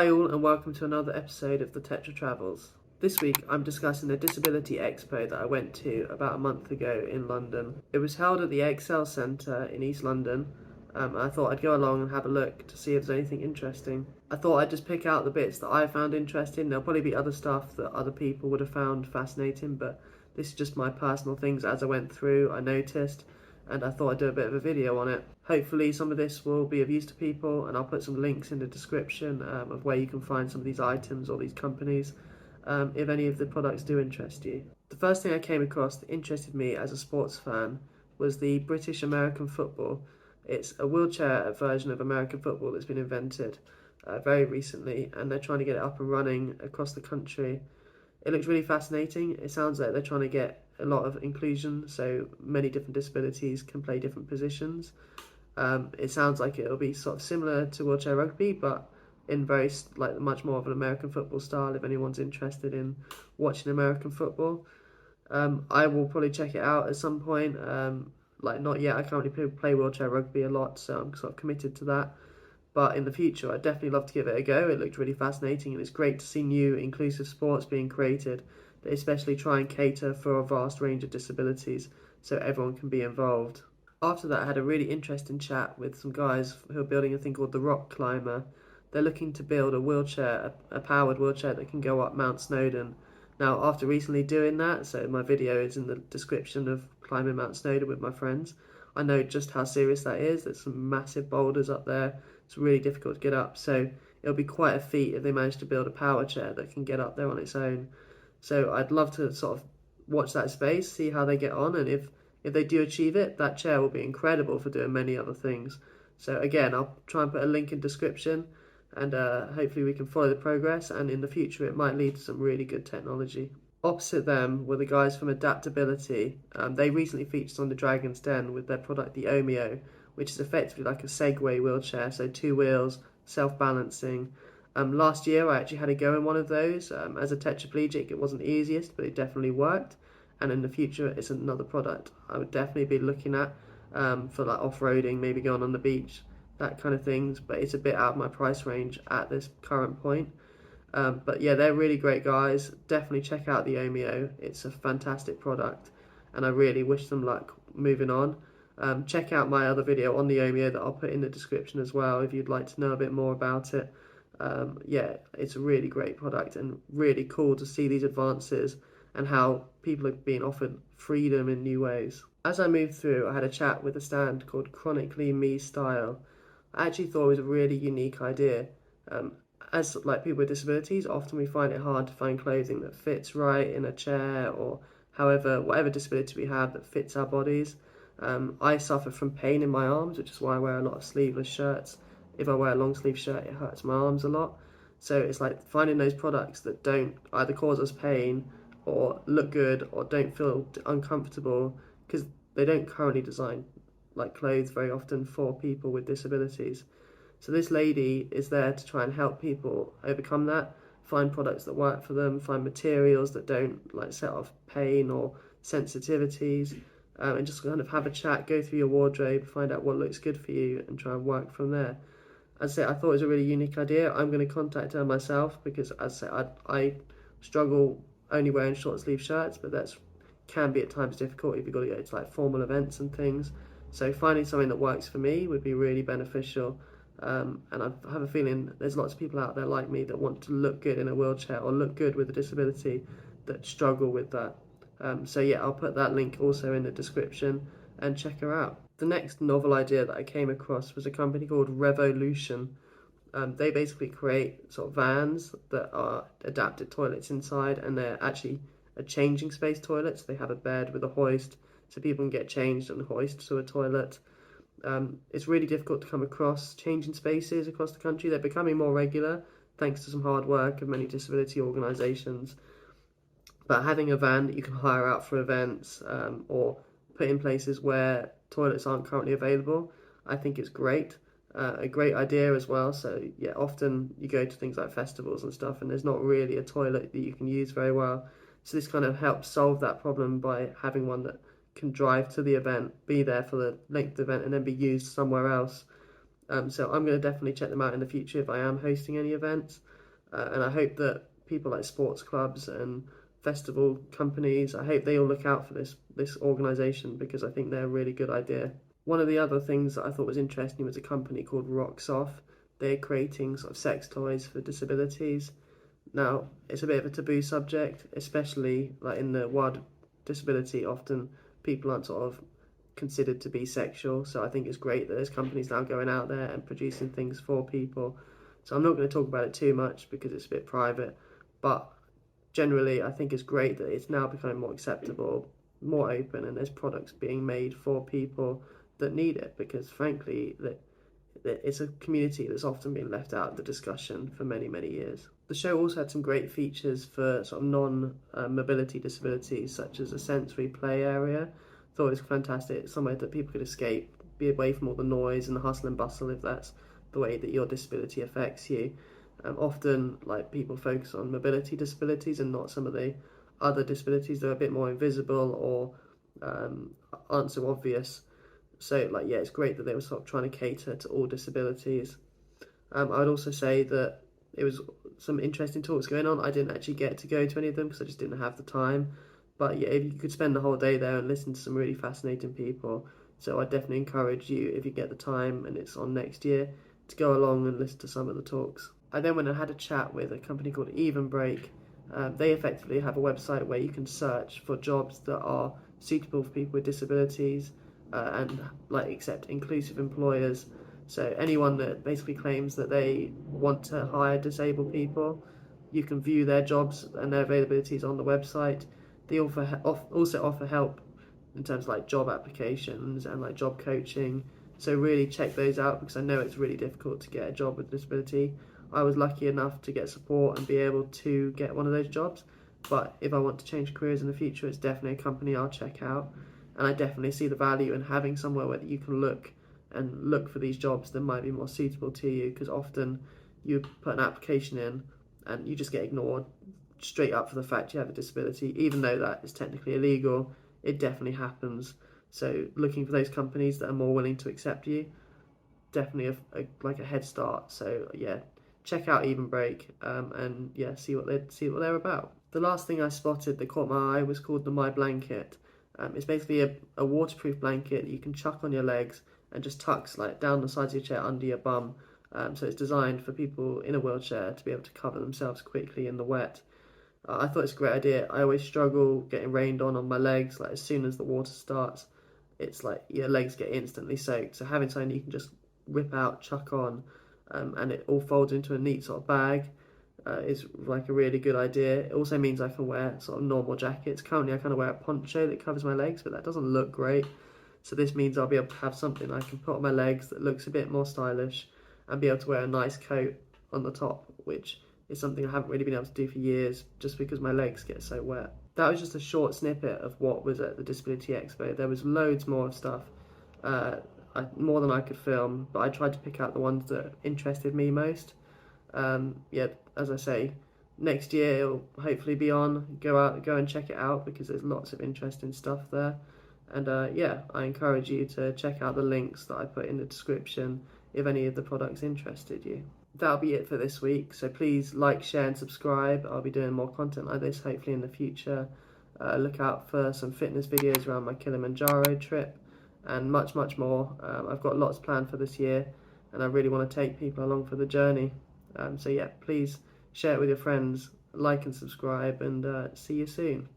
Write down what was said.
Hi all and welcome to another episode of the Tetra Travels. This week I'm discussing the Disability Expo that I went to about a month ago in London. It was held at the Excel Centre in East London. I thought I'd go along and have a look to see if there's anything interesting. I thought I'd just pick out the bits that I found interesting. There'll probably be other stuff that other people would have found fascinating, but this is just my personal things as I went through, I noticed, and I thought I'd do a bit of a video on it. Hopefully some of this will be of use to people, and I'll put some links in the description of where you can find some of these items or these companies if any of the products do interest you. The first thing I came across that interested me as a sports fan was the British American football. It's a wheelchair version of American football that's been invented very recently, and they're trying to get it up and running across the country. It looks really fascinating. It sounds like they're trying to get a lot of inclusion, so many different disabilities can play different positions. It sounds like it'll be sort of similar to wheelchair rugby, but in very much more of an American football style. If anyone's interested in watching American football, I will probably check it out at some point. Not yet. I currently play wheelchair rugby a lot, so I'm sort of committed to that. But in the future, I'd definitely love to give it a go. It looked really fascinating, and it's great to see new inclusive sports being created that especially try and cater for a vast range of disabilities so everyone can be involved. After that, I had a really interesting chat with some guys who are building a thing called the Rock Climber. They're looking to build a wheelchair, a powered wheelchair that can go up Mount Snowdon. Now, after recently doing that, so my video is in the description of climbing Mount Snowdon with my friends, I know just how serious that is. There's some massive boulders up there. It's really difficult to get up, so it'll be quite a feat if they manage to build a power chair that can get up there on its own. So I'd love to sort of watch that space, see how they get on, and if they do achieve it, that chair will be incredible for doing many other things. So again, I'll try and put a link in description, and hopefully we can follow the progress, and in the future it might lead to some really good technology. Opposite them were the guys from Adaptability. They recently featured on the Dragon's Den with their product, the Omeo, which is effectively like a Segway wheelchair, so 2 wheels, self-balancing. Last year I actually had a go in one of those. As a tetraplegic, it wasn't the easiest, but it definitely worked. And in the future, it's another product I would definitely be looking at for like off-roading, maybe going on the beach, that kind of things. But it's a bit out of my price range at this current point. But yeah, they're really great guys. Definitely check out the Omeo. It's a fantastic product, and I really wish them luck moving on. Check out my other video on the Omeo that I'll put in the description as well if you'd like to know a bit more about it. Yeah, it's a really great product and really cool to see these advances and how people are being offered freedom in new ways. As I moved through, I had a chat with a stand called Chronically Me Style. I actually thought it was a really unique idea. As like people with disabilities, often we find it hard to find clothing that fits right in a chair or whatever disability we have that fits our bodies. I suffer from pain in my arms, which is why I wear a lot of sleeveless shirts. If I wear a long sleeve shirt, it hurts my arms a lot. So it's like finding those products that don't either cause us pain or look good or don't feel uncomfortable, because they don't currently design like clothes very often for people with disabilities. So this lady is there to try and help people overcome that, find products that work for them, find materials that don't like set off pain or sensitivities, and just kind of have a chat, go through your wardrobe, find out what looks good for you and try and work from there. As I say, I thought it was a really unique idea. I'm going to contact her myself because, as I say, I struggle only wearing short sleeve shirts, but that can be at times difficult if you've got to go to like formal events and things. So finding something that works for me would be really beneficial. And I have a feeling there's lots of people out there like me that want to look good in a wheelchair or look good with a disability that struggle with that. So yeah, I'll put that link also in the description and check her out. The next novel idea that I came across was a company called Revolution. They basically create sort of vans that are adapted toilets inside, and they're actually a changing space toilet. So they have a bed with a hoist so people can get changed and hoist to a toilet. It's really difficult to come across changing spaces across the country. They're becoming more regular thanks to some hard work of many disability organisations. But having a van that you can hire out for events or put in places where toilets aren't currently available, I think it's great. A great idea as well. So yeah, often you go to things like festivals and stuff and there's not really a toilet that you can use very well. So this kind of helps solve that problem by having one that can drive to the event, be there for the length of the event and then be used somewhere else. So I'm going to definitely check them out in the future if I am hosting any events. and I hope that people like sports clubs and festival companies, I hope they all look out for this organisation, because I think they're a really good idea. One of the other things that I thought was interesting was a company called Rocks Off. They're creating sort of sex toys for disabilities. Now, it's a bit of a taboo subject, especially like in the world of disability. Often people aren't sort of considered to be sexual, so I think it's great that there's companies now going out there and producing things for people. So I'm not going to talk about it too much because it's a bit private, but generally I think it's great that it's now becoming more acceptable, more open, and there's products being made for people that need it, because frankly that it's a community that's often been left out of the discussion for many, many years. The show also had some great features for sort of non-mobility disabilities, such as a sensory play area. I thought it was fantastic, somewhere that people could escape, be away from all the noise and the hustle and bustle if that's the way that your disability affects you. Often, like, people focus on mobility disabilities and not some of the other disabilities that are a bit more invisible or aren't so obvious. So, like, yeah, it's great that they were sort of trying to cater to all disabilities. I'd also say that it was some interesting talks going on. I didn't actually get to go to any of them because I just didn't have the time. But yeah, if you could spend the whole day there and listen to some really fascinating people. So I definitely encourage you, if you get the time and it's on next year, to go along and listen to some of the talks. I then went and had a chat with a company called Even Break. They effectively have a website where you can search for jobs that are suitable for people with disabilities, and like accept inclusive employers. So anyone that basically claims that they want to hire disabled people, you can view their jobs and their availabilities on the website. They also offer help in terms of like job applications and like job coaching. So really check those out, because I know it's really difficult to get a job with disability. I was lucky enough to get support and be able to get one of those jobs. But if I want to change careers in the future, it's definitely a company I'll check out. And I definitely see the value in having somewhere where you can look for these jobs that might be more suitable to you, because often you put an application in and you just get ignored straight up for the fact you have a disability, even though that is technically illegal. It definitely happens. So looking for those companies that are more willing to accept you, definitely like a head start. So yeah, check out Even Break, and yeah, see what they're about. The last thing I spotted that caught my eye was called the My Blanket. It's basically a waterproof blanket that you can chuck on your legs and just tucks like down the sides of your chair under your bum. So it's designed for people in a wheelchair to be able to cover themselves quickly in the wet. I thought it's a great idea. I always struggle getting rained on my legs. Like, as soon as the water starts, it's like your legs get instantly soaked. So having something you can just whip out, chuck on, and it all folds into a neat sort of bag, is like a really good idea. It also means I can wear sort of normal jackets. Currently I kind of wear a poncho that covers my legs, but that doesn't look great. So this means I'll be able to have something I can put on my legs that looks a bit more stylish, and be able to wear a nice coat on the top, which is something I haven't really been able to do for years, just because my legs get so wet. That was just a short snippet of what was at the Disability Expo. There was loads more stuff, more than I could film, but I tried to pick out the ones that interested me most. Yeah, as I say, next year it'll hopefully be on. Go and check it out, because there's lots of interesting stuff there. And yeah, I encourage you to check out the links that I put in the description if any of the products interested you. That'll be it for this week, so please like, share and subscribe. I'll be doing more content like this hopefully in the future. Look out for some fitness videos around my Kilimanjaro trip and much, much more. I've got lots planned for this year, and I really want to take people along for the journey. So yeah, please share it with your friends, like and subscribe, and see you soon.